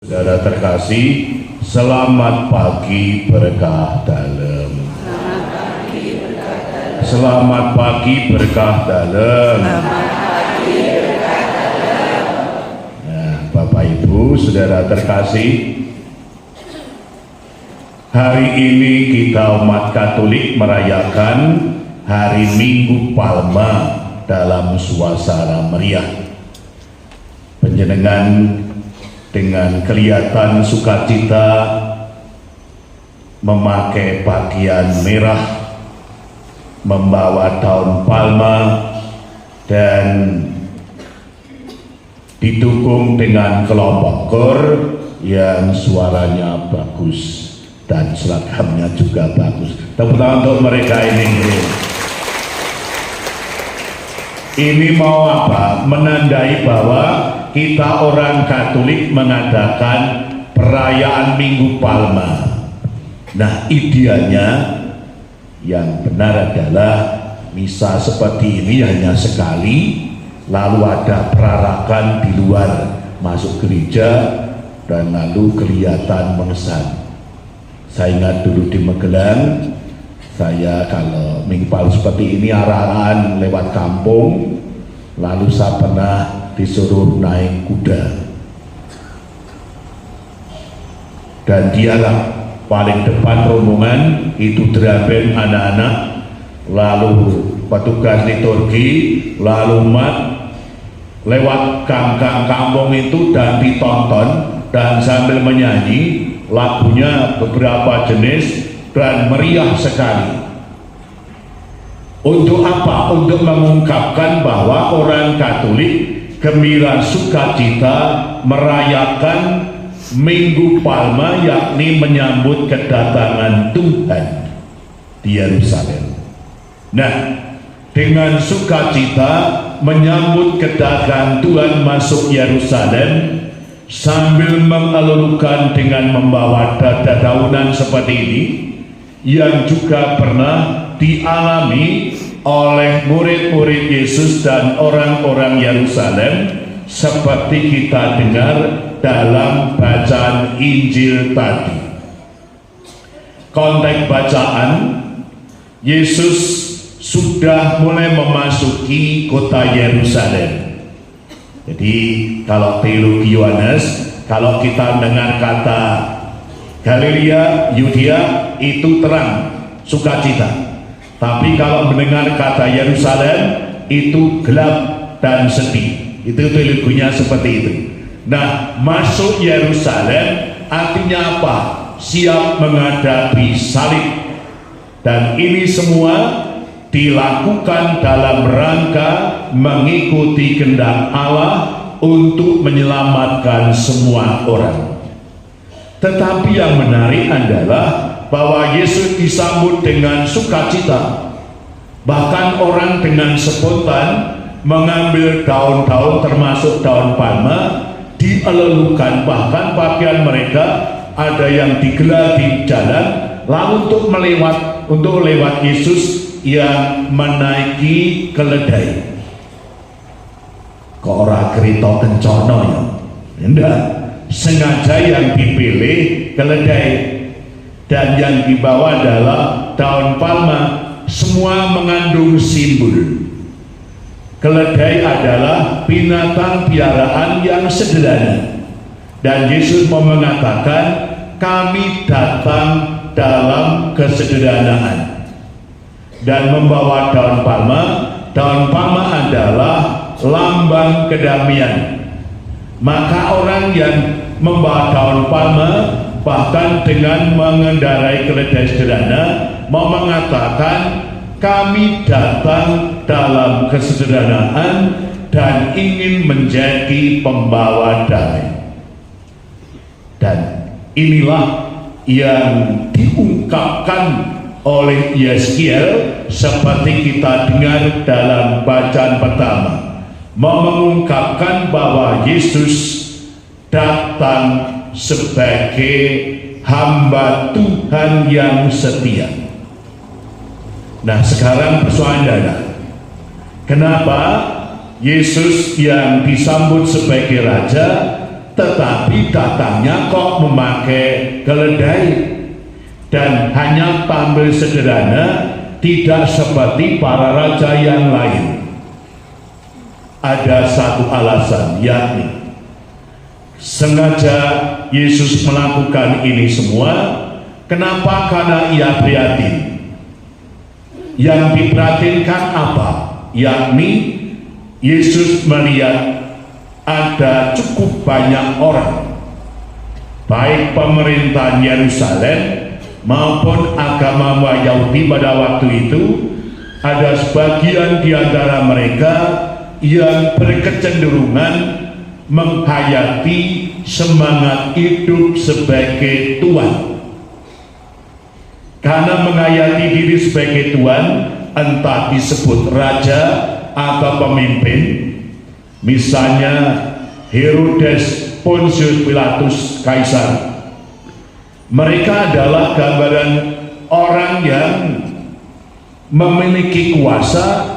Saudara terkasih, selamat pagi berkah dalam. Selamat pagi berkah dalam. Nah, Bapak Ibu, saudara terkasih, hari ini kita umat Katolik merayakan hari Minggu Palma dalam suasana meriah. Panjenengan dengan kelihatan sukacita memakai pakaian merah, membawa daun palma, dan didukung dengan kelompok kor yang suaranya bagus dan seragamnya juga bagus. Tepuk tangan untuk mereka ini. Ini mau apa? Menandai bahwa kita orang Katolik mengadakan perayaan Minggu Palma. Nah, idealnya yang benar adalah misa seperti ini hanya sekali, lalu ada perarakan di luar, masuk gereja dan lalu kelihatan mengesan. Saya ingat dulu di Magelang, saya kalau Minggu Palma seperti ini arah-arahan lewat kampung, lalu saya pernah disuruh naik kuda, dan dialah paling depan rombongan, itu deraben anak-anak, lalu petugas liturgi, lalu umat lewat gang-gang kampung itu dan ditonton, dan sambil menyanyi lagunya beberapa jenis dan meriah sekali. Untuk apa? Untuk mengungkapkan bahwa orang Katolik gembira sukacita merayakan Minggu Palma, yakni menyambut kedatangan Tuhan di Yerusalem. Nah, dengan sukacita menyambut kedatangan Tuhan masuk Yerusalem sambil mengelulukan dengan membawa dedaunan seperti ini, yang juga pernah dialami oleh murid-murid Yesus dan orang-orang Yerusalem, seperti kita dengar dalam bacaan Injil tadi. Konteks bacaan, Yesus sudah mulai memasuki kota Yerusalem. Jadi kalau teologi Yohanes, kalau kita dengar kata Galilea, Yudea itu terang, sukacita. Tapi kalau mendengar kata Yerusalem itu gelap dan sedih. Itu teologinya seperti itu. Nah, masuk Yerusalem artinya apa? Siap menghadapi salib. Dan ini semua dilakukan dalam rangka mengikuti kehendak Allah untuk menyelamatkan semua orang. Tetapi yang menarik adalah bahwa Yesus disambut dengan sukacita. Bahkan orang dengan spontan mengambil daun-daun termasuk daun palma, dielelukan, bahkan pakaian mereka ada yang digelar di jalan, lalu untuk lewat Yesus yang menaiki keledai. Kok ora kereta kencana ya? Enggak, sengaja yang dipilih keledai, dan yang dibawa adalah daun palma. Semua mengandung simbol. Keledai adalah binatang piaraan yang sederhana, dan Yesus mau mengatakan kami datang dalam kesederhanaan dan membawa daun palma. Daun palma adalah lambang kedamaian. Maka orang yang membawa daun palma, bahkan dengan mengendarai keledai sederhana, mau mengatakan kami datang dalam kesederhanaan dan ingin menjadi pembawa damai. Dan inilah yang diungkapkan oleh Yeskiel seperti kita dengar dalam bacaan pertama, mau mengungkapkan bahwa Yesus datang sebagai hamba Tuhan yang setia. Nah, sekarang persoalan adalah kenapa Yesus yang disambut sebagai raja tetapi datangnya kok memakai keledai dan hanya tampil sederhana, tidak seperti para raja yang lain. Ada satu alasan, yakni sengaja Yesus melakukan ini semua. Kenapa? Karena ia prihatin. Yang diperhatinkan apa? Yakni Yesus melihat ada cukup banyak orang, baik pemerintahan Yerusalem maupun agama Yahudi pada waktu itu. Ada sebagian di antara mereka yang berkecenderungan menghayati semangat hidup sebagai Tuhan. Karena menghayati diri sebagai Tuhan, entah disebut raja atau pemimpin, misalnya Herodes, Pontius Pilatus, Kaisar. Mereka adalah gambaran orang yang memiliki kuasa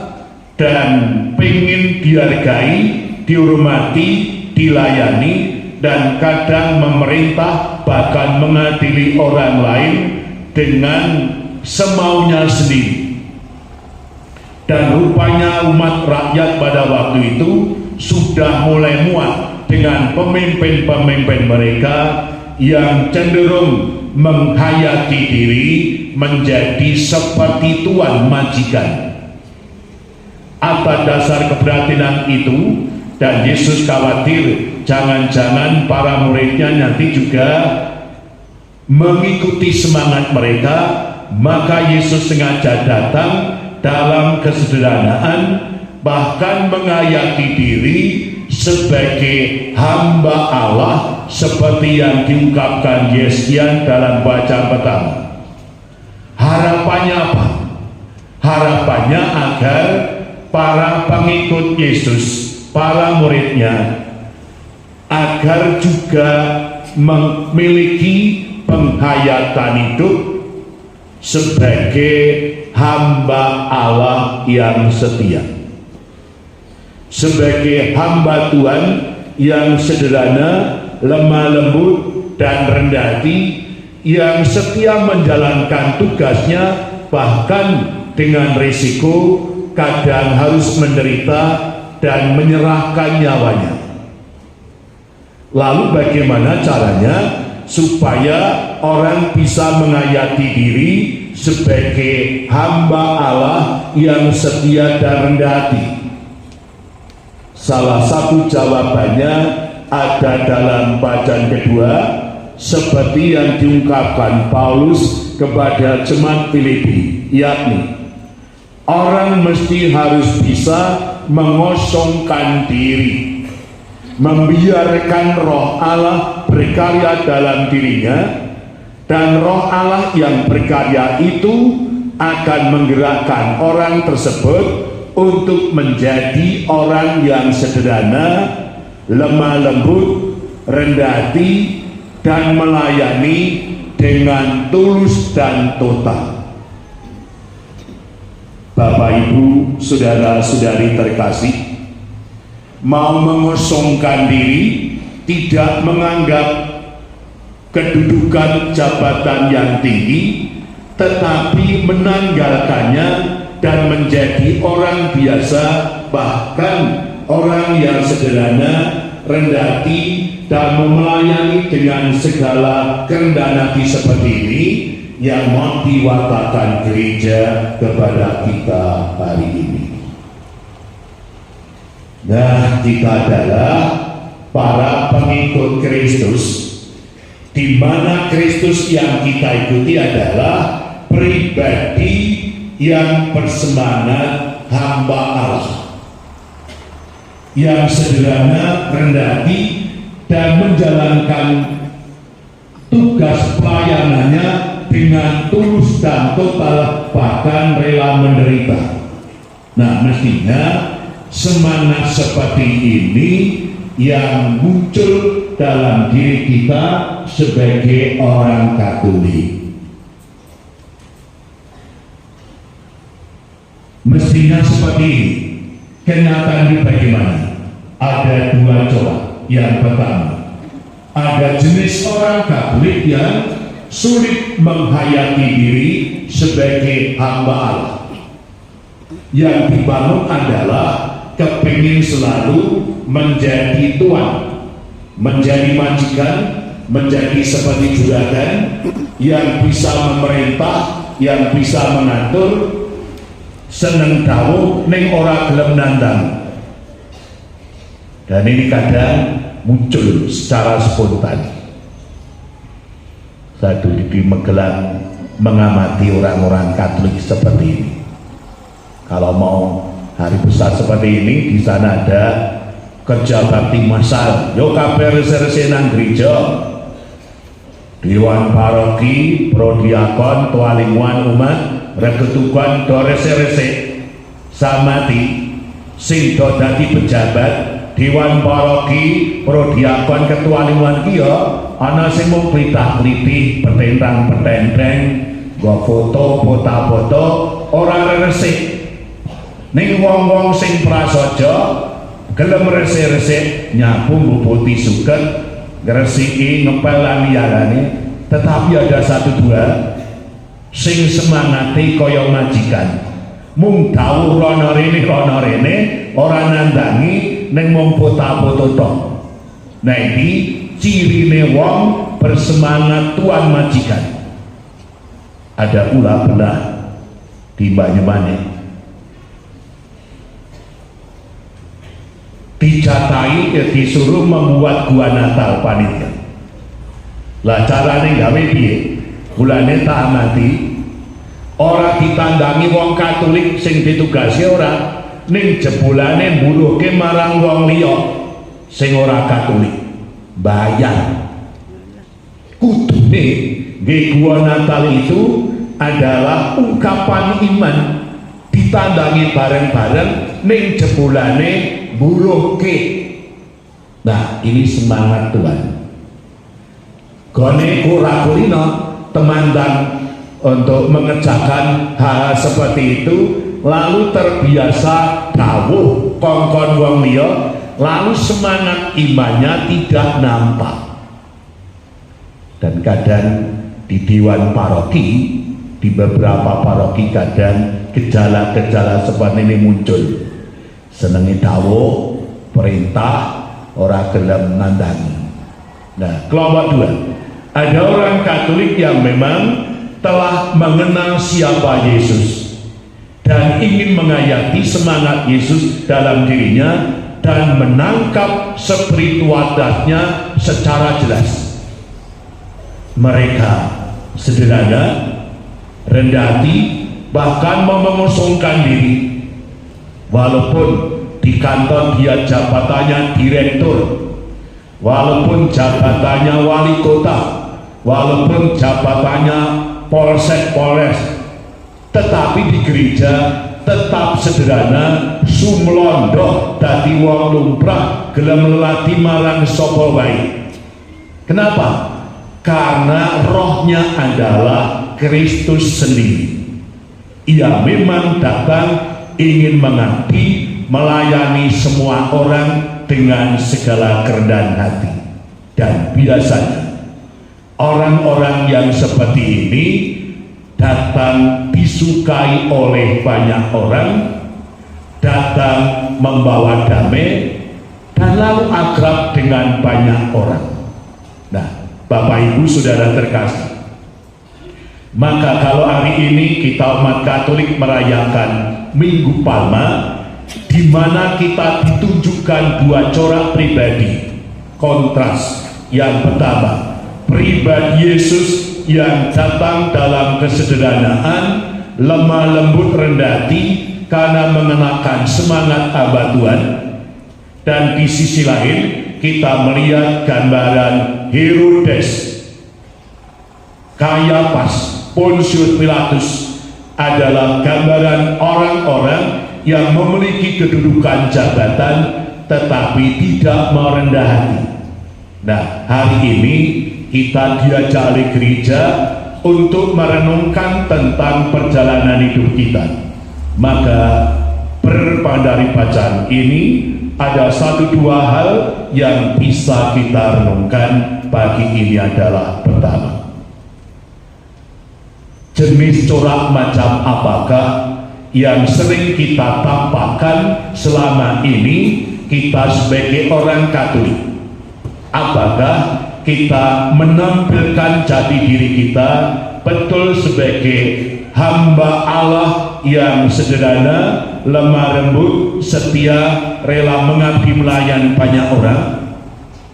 dan ingin dihargai, dihormati, dilayani, dan kadang memerintah, bahkan mengadili orang lain dengan semaunya sendiri. Dan rupanya umat rakyat pada waktu itu sudah mulai muak dengan pemimpin-pemimpin mereka yang cenderung menghayati diri menjadi seperti tuan majikan. Atas dasar keprihatinan itu, dan Yesus khawatir jangan-jangan para muridnya nanti juga mengikuti semangat mereka, maka Yesus sengaja datang dalam kesederhanaan, bahkan menghayati diri sebagai hamba Allah seperti yang diungkapkan Yesaya dalam bacaan pertama. Harapannya apa? Harapannya agar para pengikut Yesus, para muridnya, agar juga memiliki penghayatan hidup sebagai hamba Allah yang setia, sebagai hamba Tuhan yang sederhana, lemah lembut, dan rendah hati, yang setia menjalankan tugasnya bahkan dengan risiko, kadang harus menderita dan menyerahkan nyawanya. Lalu bagaimana caranya supaya orang bisa menghayati diri sebagai hamba Allah yang setia dan rendah hati? Salah satu jawabannya ada dalam bacaan kedua, seperti yang diungkapkan Paulus kepada jemaat Filipi, yakni orang mesti harus bisa mengosongkan diri, membiarkan roh Allah berkarya dalam dirinya, dan roh Allah yang berkarya itu akan menggerakkan orang tersebut untuk menjadi orang yang sederhana, lemah lembut, rendah hati, dan melayani dengan tulus dan total. Bapak, Ibu, saudara-saudari terkasih, mau mengosongkan diri, tidak menganggap kedudukan jabatan yang tinggi, tetapi menanggalkannya dan menjadi orang biasa, bahkan orang yang sederhana, rendah hati, dan melayani dengan segala kerendahan hati seperti ini yang mau diwatakan gereja kepada kita hari ini. Nah, kita adalah para pengikut Kristus, di mana Kristus yang kita ikuti adalah pribadi yang bersemangat hamba Allah, yang sederhana, rendah hati, dan menjalankan tugas pelayanannya dengan tulus dan total, bahkan rela menderita. Nah, mestinya semangat seperti ini yang muncul dalam diri kita sebagai orang Katolik. Mestinya seperti ini. Kenyataannya bagaimana? Ada dua corak. Yang pertama, Ada jenis orang Katolik yang sulit menghayati diri sebagai hamba Allah. Yang dibangun adalah kepingin selalu menjadi tuan, menjadi majikan, menjadi seperti juragan yang bisa memerintah, yang bisa mengatur, seneng dawuh ning ora gelem nandang. Dan ini kadang muncul secara spontan. Saya dulu di Magelang mengamati orang-orang Katolik seperti ini. Kalau mau hari besar seperti ini, di sana ada kerja bakti massal. Yo kabeh rese-rese nang gereja. Dewan paroki, prodiakon, tualinguan umat, regetukan do rese-rese samati sing do dadi pejabat dewan paroki, prodiakon, ketua lingkungan kia ana sing mung klitah-klitih, petentang-petenteng, nggo foto, ora resik. Ning wong-wong sing prasaja gelem resik-resik nyapu mbubuti suket, ngresiki ngepel lan liyane, tetapi ada satu dua sing semangate kaya majikan. Mung dawuh rono rene ora nandangi ning mung foto-foto tok. Nah iki cirine wong bersemangat tuan majikan. Ada pula belah di Banyumanik dicatai disuruh membuat gua Natal panitia. Lah carane gawe piye? Bulane tak amati ora ditandangi wong Katolik sing ditugasi ora, ning jebulane mburuhke marang wong liya sing ora Katolik. Bayang kudune nggih gua Natal itu adalah ungkapan iman, ditandangi bareng-bareng ning jebulane mburuhke. Nah ini semangat Tuhan. Gone ora kulino temandan untuk mengerjakan hal seperti itu, lalu terbiasa dawuh kongkon wong liya, lalu semangat imannya tidak nampak. Dan kadang di dewan paroki, di beberapa paroki kadang gejala-gejala seperti ini muncul. Senengi dawuh perintah, ora gelem nandangi. Nah kelompok dua, ada orang Katolik yang memang telah mengenal siapa Yesus dan ingin menghayati semangat Yesus dalam dirinya dan menangkap spiritualitasnya secara jelas. Mereka sederhana, rendah hati, bahkan mau mengusungkan diri walaupun di kantor dia jabatannya direktur, walaupun jabatannya wali kota, walaupun jabatannya polsek polres, tetapi di gereja tetap sederhana, sumlondo dadi wong lumrah, gelem lelati marang sapa wae. Kenapa? Karena rohnya adalah Kristus sendiri. Ia memang datang ingin mengabdi, melayani semua orang dengan segala kerendahan hati. Dan biasanya orang-orang yang seperti ini datang disukai oleh banyak orang, datang membawa damai, dan lalu akrab dengan banyak orang. Nah, Bapak Ibu Saudara terkasih, maka kalau hari ini kita umat Katolik merayakan Minggu Palma, di mana kita ditunjukkan dua corak pribadi kontras. Yang pertama, pribadi Yesus yang datang dalam kesederhanaan, lemah lembut, rendah hati karena mengenakan semangat hamba Tuhan. Dan di sisi lain kita melihat gambaran Herodes, Kayafas, Pontius Pilatus adalah gambaran orang-orang yang memiliki kedudukan jabatan tetapi tidak merendah hati. Nah, hari ini kita diajak oleh gereja untuk merenungkan tentang perjalanan hidup kita. Maka berpandari bacaan ini ada satu dua hal yang bisa kita renungkan pagi ini adalah pertama, jenis corak macam apakah yang sering kita tampakkan selama ini kita sebagai orang Katolik? Apakah kita menampilkan jati diri kita betul sebagai hamba Allah yang sederhana, lemah lembut, setia, rela mengabdi melayani banyak orang?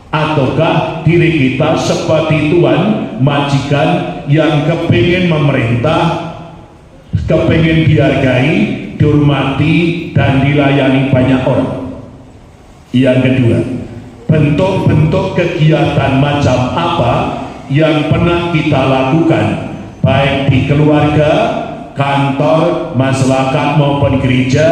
Ataukah diri kita seperti tuan majikan yang kepingin memerintah, kepingin dihargai, dihormati, dan dilayani banyak orang? Yang kedua, bentuk-bentuk kegiatan macam apa yang pernah kita lakukan baik di keluarga, kantor, masyarakat maupun gereja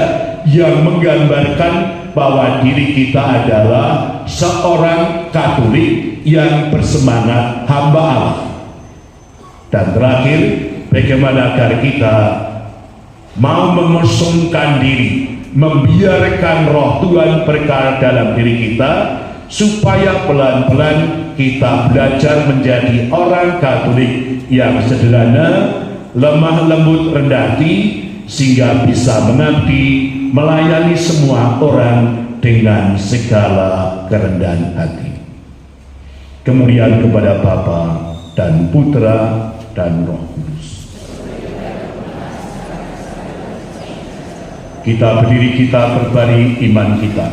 yang menggambarkan bahwa diri kita adalah seorang Katolik yang bersemangat hamba Allah. Dan terakhir, bagaimana agar kita mau mengosongkan diri, membiarkan roh Tuhan berkarya dalam diri kita, supaya pelan-pelan kita belajar menjadi orang Katolik yang sederhana, lemah lembut, rendah hati, sehingga bisa mengabdi, melayani semua orang dengan segala kerendahan hati. Kemuliaan kepada Bapa dan Putra dan Roh Kudus. Kita berdiri, kita berbaring iman kita.